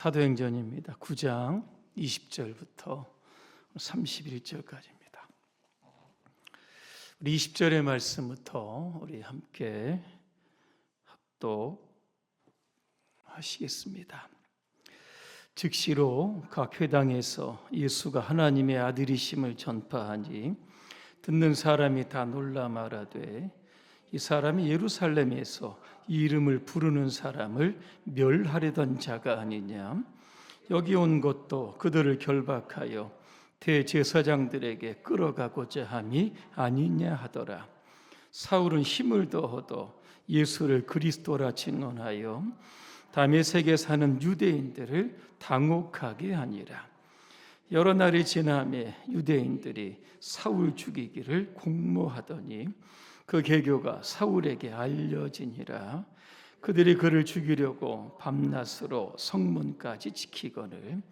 사도행전입니다. 9장 20절부터 31절까지입니다. 우리 20절의 말씀부터 우리 함께 합독하시겠습니다. 즉시로 각 회당에서 예수가 하나님의 아들이심을 전파하니 듣는 사람이 다 놀라 말하되 이 사람이 예루살렘에서 이 이름을 부르는 사람을 멸하려던 자가 아니냐. 여기 온 것도 그들을 결박하여 대제사장들에게 끌어가고자 함이 아니냐 하더라. 사울은 힘을 더하여 예수를 그리스도라 증언하여 다메섹에 사는 유대인들을 당혹하게 하니라. 여러 날이 지나매 유대인들이 사울 죽이기를 공모하더니 그 계교가 사울에게 알려지니라. 그들이 그를 죽이려고 밤낮으로 성문까지 지키거늘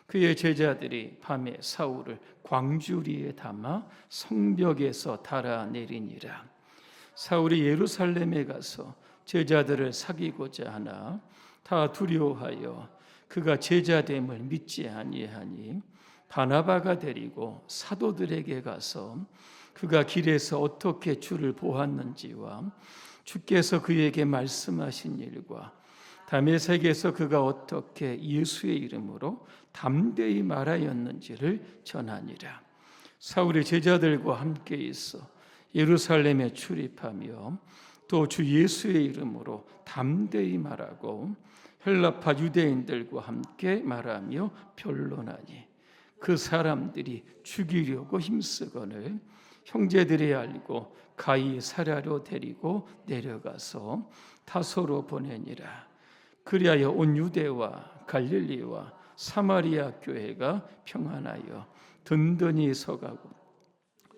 그의 제자들이 밤에 사울을 광주리에 담아 성벽에서 달아내리니라. 사울이 예루살렘에 가서 제자들을 사귀고자 하나 다 두려워하여 그가 제자됨을 믿지 아니하니 바나바가 데리고 사도들에게 가서 그가 길에서 어떻게 주를 보았는지와 주께서 그에게 말씀하신 일과 다메섹에서 그가 어떻게 예수의 이름으로 담대히 말하였는지를 전하니라. 사울의 제자들과 함께 있어 예루살렘에 출입하며 또 주 예수의 이름으로 담대히 말하고 헬라파 유대인들과 함께 말하며 변론하니 그 사람들이 죽이려고 힘쓰거늘 형제들이 알고 가이사랴로 데리고 내려가서 타소로 보내니라. 그리하여 온 유대와 갈릴리와 사마리아 교회가 평안하여 든든히 서가고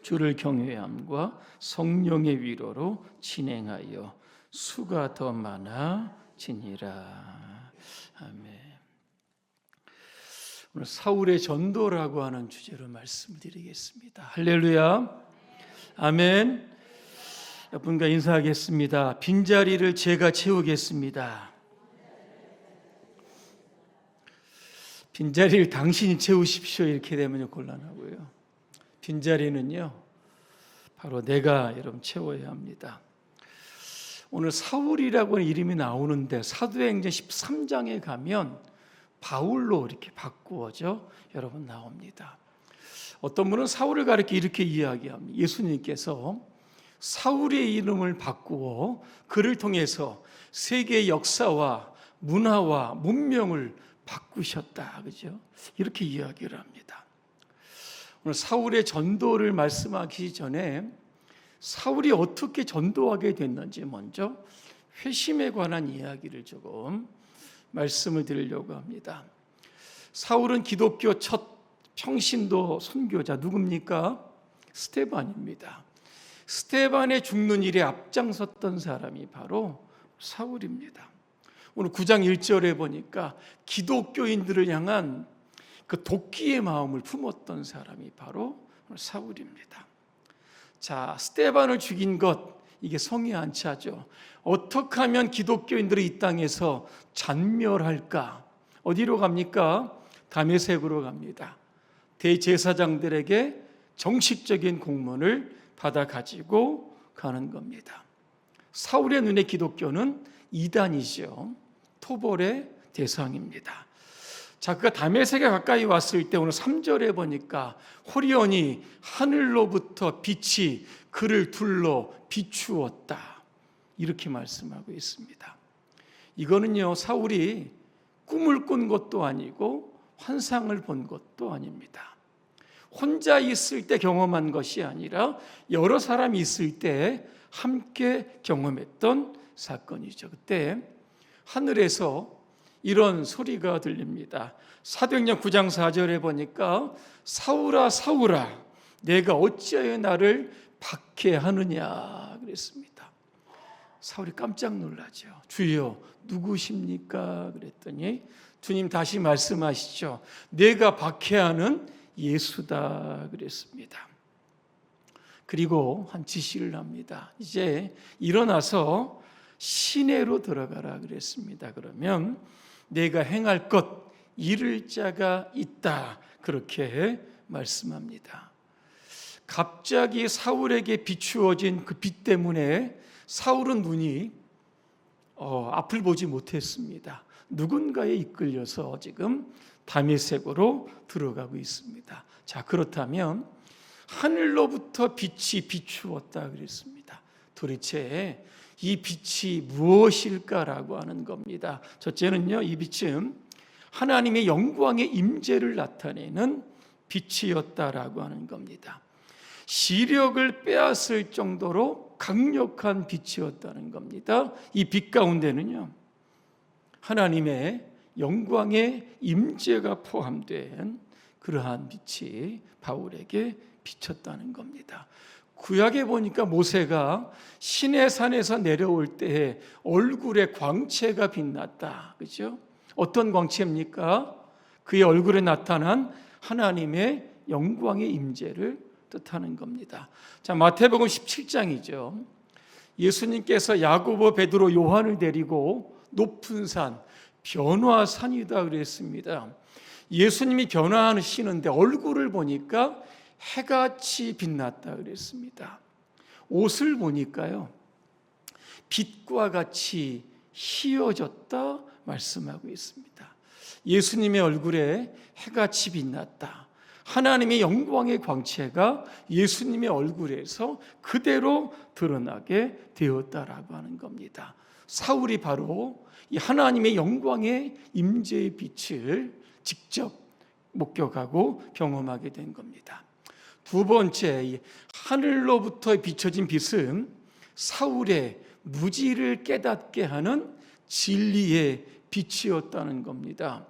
주를 경외함과 성령의 위로로 진행하여 수가 더 많아지니라. 아멘. 오늘 사울의 전도라고 하는 주제로 말씀드리겠습니다. 할렐루야. 아멘. 여러분과 인사하겠습니다. 빈자리를 제가 채우겠습니다. 빈자리를 당신이 채우십시오. 이렇게 되면 곤란하고요. 빈자리는요, 바로 내가 여러분 채워야 합니다. 오늘 사울이라고 하는 이름이 나오는데 사도행전 13장에 가면 바울로 이렇게 바꾸어져 여러분 나옵니다. 어떤 분은 사울을 가리켜 이렇게 이야기합니다. 예수님께서 사울의 이름을 바꾸어 그를 통해서 세계의 역사와 문화와 문명을 바꾸셨다. 그죠? 이렇게 이야기를 합니다. 오늘 사울의 전도를 말씀하기 전에 사울이 어떻게 전도하게 됐는지 먼저 회심에 관한 이야기를 조금 말씀을 드리려고 합니다. 사울은 기독교 첫 평신도 선교자 누굽니까? 스데반입니다. 스데반의 죽는 일에 앞장섰던 사람이 바로 사울입니다. 오늘 9장 1절에 보니까 기독교인들을 향한 그 도끼의 마음을 품었던 사람이 바로 사울입니다. 자, 스데반을 죽인 것, 이게 성에 안 차죠. 어떻게 하면 기독교인들이 이 땅에서 잔멸할까? 어디로 갑니까? 다메섹으로 갑니다. 대제사장들에게 정식적인 공문을 받아 가지고 가는 겁니다. 사울의 눈에 기독교는 이단이죠. 토벌의 대상입니다. 자, 그가 다메섹에 가까이 왔을 때 오늘 3절에 보니까 호련히 하늘로부터 빛이 그를 둘러 비추었다. 이렇게 말씀하고 있습니다. 이거는요, 사울이 꿈을 꾼 것도 아니고 환상을 본 것도 아닙니다. 혼자 있을 때 경험한 것이 아니라 여러 사람이 있을 때 함께 경험했던 사건이죠. 그때 하늘에서 이런 소리가 들립니다. 사도행전 9장 4절에 보니까 사울아 사울아 내가 어찌하여 나를 박해하느냐 그랬습니다. 사울이 깜짝 놀라죠. 주여 누구십니까? 그랬더니 주님 다시 말씀하시죠. 내가 박해하는 예수다 그랬습니다. 그리고 한 지시를 합니다. 이제 일어나서 시내로 들어가라 그랬습니다. 그러면 내가 행할 것 이를 자가 있다. 그렇게 말씀합니다. 갑자기 사울에게 비추어진 그 빛 때문에 사울은 눈이 앞을 보지 못했습니다. 누군가에 이끌려서 지금 다메섹으로 들어가고 있습니다. 자, 그렇다면 하늘로부터 빛이 비추었다 그랬습니다. 도대체 이 빛이 무엇일까라고 하는 겁니다. 첫째는요, 이 빛은 하나님의 영광의 임재를 나타내는 빛이었다라고 하는 겁니다. 시력을 빼앗을 정도로 강력한 빛이었다는 겁니다. 이 빛 가운데는요, 하나님의 영광의 임재가 포함된 그러한 빛이 바울에게 비쳤다는 겁니다. 구약에 보니까 모세가 시내산에서 내려올 때에 얼굴에 광채가 빛났다. 그죠? 어떤 광채입니까? 그의 얼굴에 나타난 하나님의 영광의 임재를 뜻하는 겁니다. 자, 마태복음 17장이죠. 예수님께서 야고보, 베드로, 요한을 데리고 높은 산, 변화산이다 그랬습니다. 예수님이 변화하시는데 얼굴을 보니까 해같이 빛났다 그랬습니다. 옷을 보니까요, 빛과 같이 희어졌다 말씀하고 있습니다. 예수님의 얼굴에 해같이 빛났다. 하나님의 영광의 광채가 예수님의 얼굴에서 그대로 드러나게 되었다라고 하는 겁니다. 사울이 바로 이 하나님의 영광의 임재의 빛을 직접 목격하고 경험하게 된 겁니다. 두 번째, 하늘로부터 비춰진 빛은 사울의 무지를 깨닫게 하는 진리의 빛이었다는 겁니다.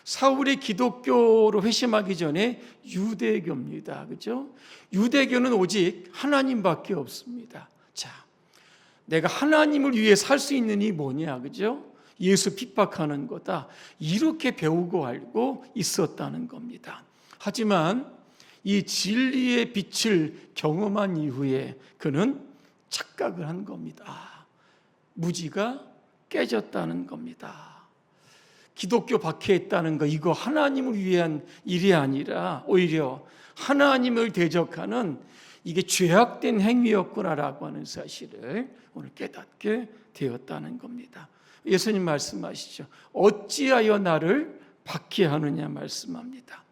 사울이 기독교로 회심하기 전에 유대교입니다. 그죠? 유대교는 오직 하나님밖에 없습니다. 자, 내가 하나님을 위해 살 수 있는 이 뭐냐, 그죠? 예수 핍박하는 거다. 이렇게 배우고 알고 있었다는 겁니다. 하지만 이 진리의 빛을 경험한 이후에 그는 착각을 한 겁니다. 무지가 깨졌다는 겁니다. 기독교 박해했다는 거, 이거 하나님을 위한 일이 아니라 오히려 하나님을 대적하는 이게 죄악된 행위였구나라고 하는 사실을 오늘 깨닫게 되었다는 겁니다. 예수님 말씀하시죠. 어찌하여 나를 박해하느냐 말씀합니다.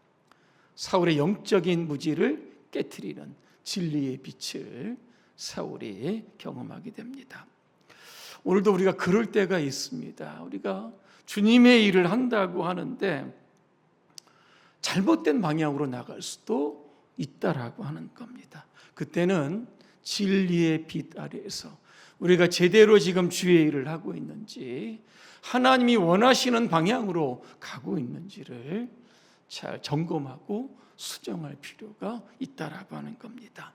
사울의 영적인 무지를 깨트리는 진리의 빛을 사울이 경험하게 됩니다. 오늘도 우리가 그럴 때가 있습니다. 우리가 주님의 일을 한다고 하는데 잘못된 방향으로 나갈 수도 있다라고 하는 겁니다. 그때는 진리의 빛 아래에서 우리가 제대로 지금 주의 일을 하고 있는지, 하나님이 원하시는 방향으로 가고 있는지를 잘 점검하고 수정할 필요가 있다라고 하는 겁니다.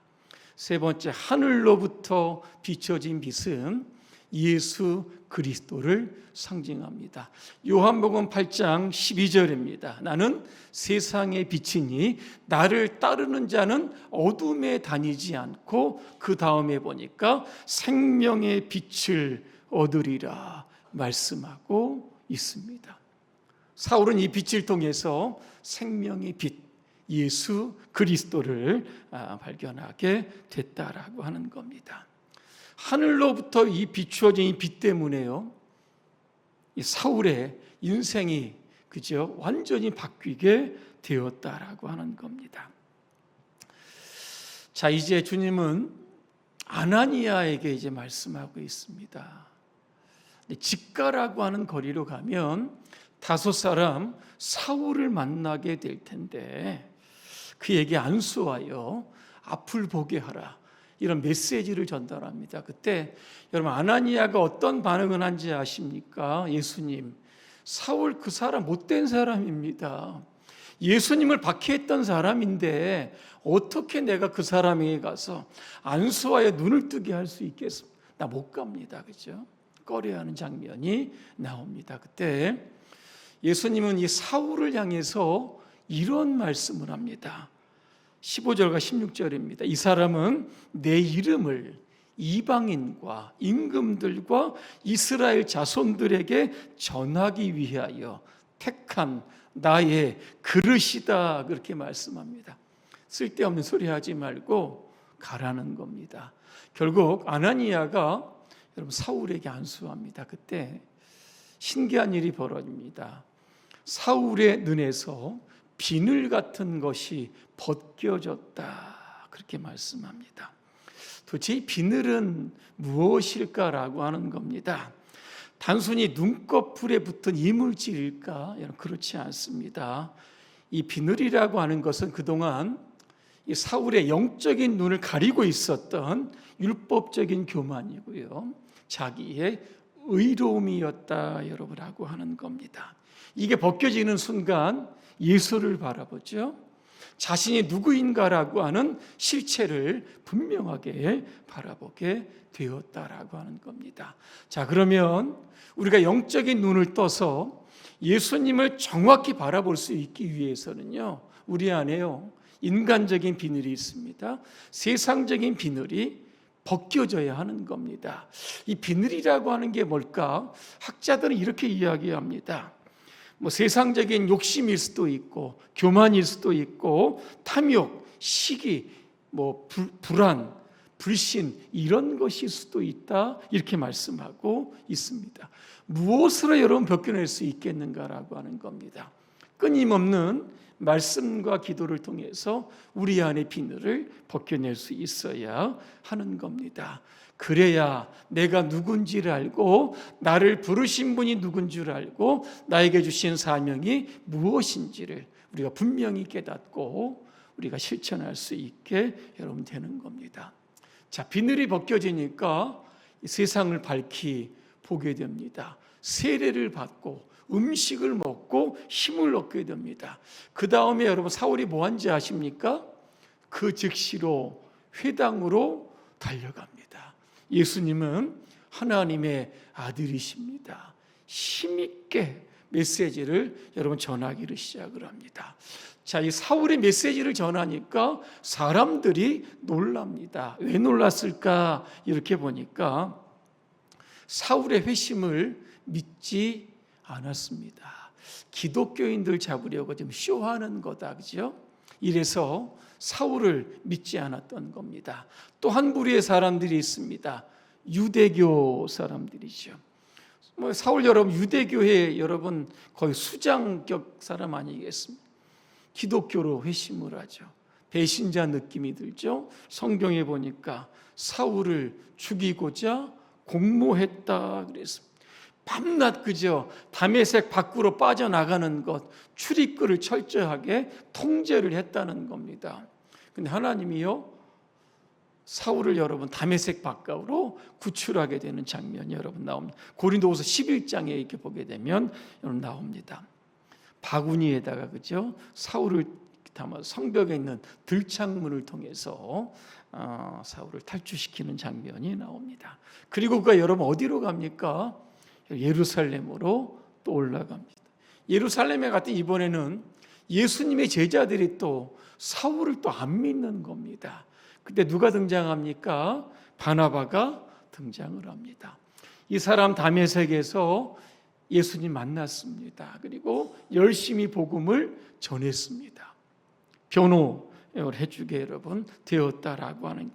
세 번째, 하늘로부터 비춰진 빛은 예수 그리스도를 상징합니다. 요한복음 8장 12절입니다. 나는 세상의 빛이니 나를 따르는 자는 어둠에 다니지 않고, 그 다음에 보니까 생명의 빛을 얻으리라 말씀하고 있습니다. 사울은 이 빛을 통해서 생명의 빛, 예수 그리스도를 발견하게 됐다라고 하는 겁니다. 하늘로부터 이 비추어진 이 빛 때문에요, 이 사울의 인생이 그죠 완전히 바뀌게 되었다라고 하는 겁니다. 자, 이제 주님은 아나니아에게 이제 말씀하고 있습니다. 직가라고 하는 거리로 가면 5 사람 사울을 만나게 될 텐데 그에게 안수하여 앞을 보게 하라, 이런 메시지를 전달합니다. 그때 여러분, 아나니아가 어떤 반응을 한지 아십니까? 예수님, 사울 그 사람 못된 사람입니다. 예수님을 박해했던 사람인데 어떻게 내가 그 사람에게 가서 안수하여 눈을 뜨게 할 수 있겠습니까? 나 못 갑니다. 그죠? 꺼려하는 장면이 나옵니다. 그때 예수님은 이 사울을 향해서 이런 말씀을 합니다. 15절과 16절입니다. 이 사람은 내 이름을 이방인과 임금들과 이스라엘 자손들에게 전하기 위하여 택한 나의 그릇이다 그렇게 말씀합니다. 쓸데없는 소리 하지 말고 가라는 겁니다. 결국 아나니아가 여러분 사울에게 안수합니다. 그때 신기한 일이 벌어집니다. 사울의 눈에서 비늘 같은 것이 벗겨졌다 그렇게 말씀합니다. 도대체 이 비늘은 무엇일까라고 하는 겁니다. 단순히 눈꺼풀에 붙은 이물질일까? 여러분 그렇지 않습니다. 이 비늘이라고 하는 것은 그동안 이 사울의 영적인 눈을 가리고 있었던 율법적인 교만이고요, 자기의 의로움이었다 여러분라고 하는 겁니다. 이게 벗겨지는 순간 예수를 바라보죠. 자신이 누구인가라고 하는 실체를 분명하게 바라보게 되었다라고 하는 겁니다. 자, 그러면 우리가 영적인 눈을 떠서 예수님을 정확히 바라볼 수 있기 위해서는요, 우리 안에요 인간적인 비늘이 있습니다. 세상적인 비늘이 벗겨져야 하는 겁니다. 이 비늘이라고 하는 게 뭘까? 학자들은 이렇게 이야기합니다. 세상적인 욕심일 수도 있고, 교만일 수도 있고, 탐욕, 시기, 불안, 불신 이런 것일 수도 있다 이렇게 말씀하고 있습니다. 무엇으로 여러분 벗겨낼 수 있겠는가라고 하는 겁니다. 끊임없는 말씀과 기도를 통해서 우리 안의 비늘을 벗겨낼 수 있어야 하는 겁니다. 그래야 내가 누군지를 알고 나를 부르신 분이 누군 줄 알고 나에게 주신 사명이 무엇인지를 우리가 분명히 깨닫고 우리가 실천할 수 있게 여러분 되는 겁니다. 자, 비늘이 벗겨지니까 세상을 밝히 보게 됩니다. 세례를 받고 음식을 먹고 힘을 얻게 됩니다. 그 다음에 여러분 사울이 뭐 한지 아십니까? 그 즉시로 회당으로 달려갑니다. 예수님은 하나님의 아들이십니다. 힘있게 메시지를 여러분 전하기를 시작을 합니다. 자, 이 사울의 메시지를 전하니까 사람들이 놀랍니다. 왜 놀랐을까? 이렇게 보니까 사울의 회심을 믿지 않았습니다. 기독교인들 잡으려고 지금 쇼하는 거다, 그죠? 이래서 사울을 믿지 않았던 겁니다. 또 한 부류의 사람들이 있습니다. 유대교 사람들이죠. 사울 여러분 유대교회 여러분 거의 수장격 사람 아니겠습니까? 기독교로 회심을 하죠. 배신자 느낌이 들죠. 성경에 보니까 사울을 죽이고자 공모했다 그랬습니다. 밤낮 그저 다메섹 밖으로 빠져나가는 것, 출입구를 철저하게 통제를 했다는 겁니다. 근데 하나님이요 사울을 여러분 다메섹 바깥으로 구출하게 되는 장면이 여러분 나옵니다. 고린도후서 11장에 이렇게 보게 되면 여러분 나옵니다. 바구니에다가 그죠 사울을 담아 성벽에 있는 들창문을 통해서 사울을 탈주시키는 장면이 나옵니다. 그리고 그가 여러분 어디로 갑니까? 예루살렘으로 또 올라갑니다. 예루살렘에 갔더니 이번에는 예수님의 제자들이 또 사울을 또 안 믿는 겁니다. 그때 누가 등장합니까? 바나바가 등장을 합니다. 이 사람 다메섹에서 예수님 만났습니다. 그리고 열심히 복음을 전했습니다. 변호를 해주게 여러분 되었다라고 하는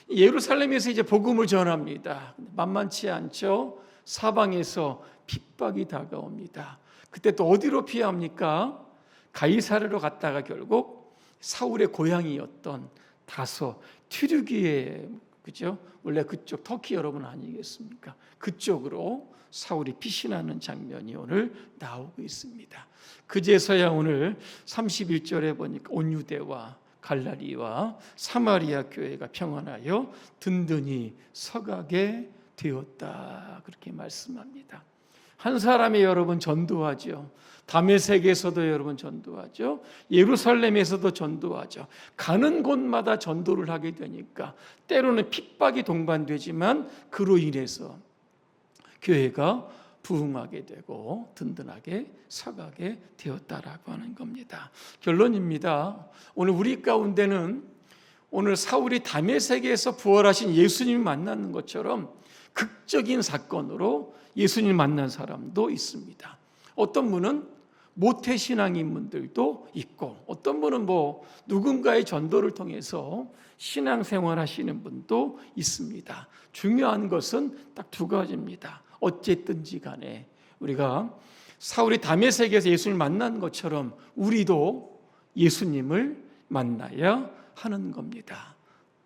예루살렘에서 이제 복음을 전합니다. 만만치 않죠? 사방에서 핍박이 다가옵니다. 그때 또 어디로 피합니까? 가이사르로 갔다가 결국 사울의 고향이었던 다소 튀르기에 그죠? 원래 그쪽 터키 여러분 아니겠습니까? 그쪽으로 사울이 피신하는 장면이 오늘 나오고 있습니다. 그제서야 오늘 31절에 보니까 온 유대와 갈라리와 사마리아 교회가 평안하여 든든히 서가게 되었다 그렇게 말씀합니다. 한 사람이 여러분 전도하죠. 다메섹에서도 여러분 전도하죠. 예루살렘에서도 전도하죠. 가는 곳마다 전도를 하게 되니까 때로는 핍박이 동반되지만 그로 인해서 교회가 부흥하게 되고 든든하게 서가게 되었다라고 하는 겁니다. 결론입니다. 오늘 우리 가운데는 오늘 사울이 다메섹에서 부활하신 예수님을 만나는 것처럼 극적인 사건으로 예수님을 만난 사람도 있습니다. 어떤 분은 모태신앙인 분들도 있고, 어떤 분은 누군가의 전도를 통해서 신앙생활 하시는 분도 있습니다. 중요한 것은 딱 두 가지입니다. 어쨌든지 간에 우리가 사울이 다메섹에서 예수님을 만난 것처럼 우리도 예수님을 만나야 하는 겁니다.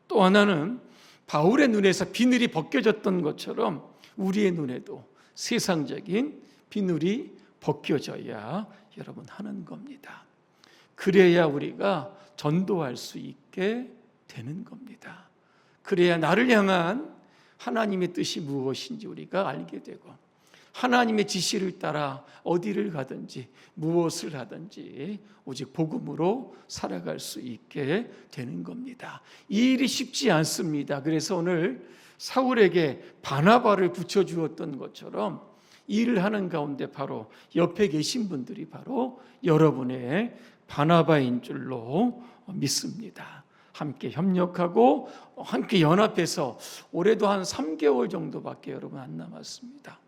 또 하나는 바울의 눈에서 비늘이 벗겨졌던 것처럼 우리의 눈에도 세상적인 비늘이 벗겨져야 여러분 하는 겁니다. 그래야 우리가 전도할 수 있게 되는 겁니다. 그래야 나를 향한 하나님의 뜻이 무엇인지 우리가 알게 되고, 하나님의 지시를 따라 어디를 가든지 무엇을 하든지 오직 복음으로 살아갈 수 있게 되는 겁니다. 이 일이 쉽지 않습니다. 그래서 오늘 사울에게 바나바를 붙여주었던 것처럼 이 일을 하는 가운데 바로 옆에 계신 분들이 바로 여러분의 바나바인 줄로 믿습니다. 함께 협력하고 함께 연합해서 올해도 한 3개월 정도밖에 여러분 안 남았습니다.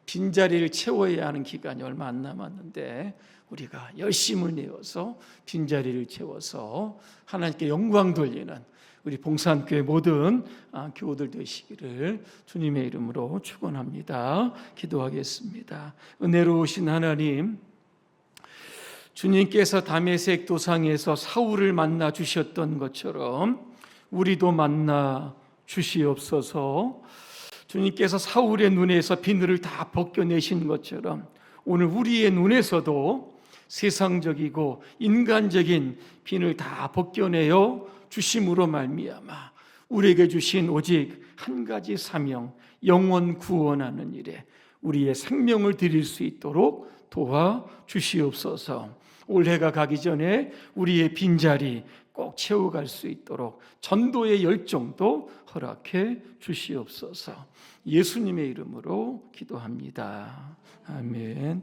빈자리를 채워야 하는 기간이 얼마 안 남았는데 우리가 열심을 내어서 빈자리를 채워서 하나님께 영광 돌리는 우리 봉산교회 모든 교우들 되시기를 주님의 이름으로 축원합니다. 기도하겠습니다. 은혜로우신 하나님, 주님께서 다메섹 도상에서 사울을 만나 주셨던 것처럼 우리도 만나 주시옵소서. 주님께서 사울의 눈에서 비늘을 다 벗겨내신 것처럼 오늘 우리의 눈에서도 세상적이고 인간적인 비늘 다 벗겨내어 주심으로 말미암아 우리에게 주신 오직 한 가지 사명, 영혼 구원하는 일에 우리의 생명을 드릴 수 있도록 도와주시옵소서. 올해가 가기 전에 우리의 빈자리 꼭 채워갈 수 있도록 전도의 열정도 허락해 주시옵소서. 예수님의 이름으로 기도합니다. 아멘.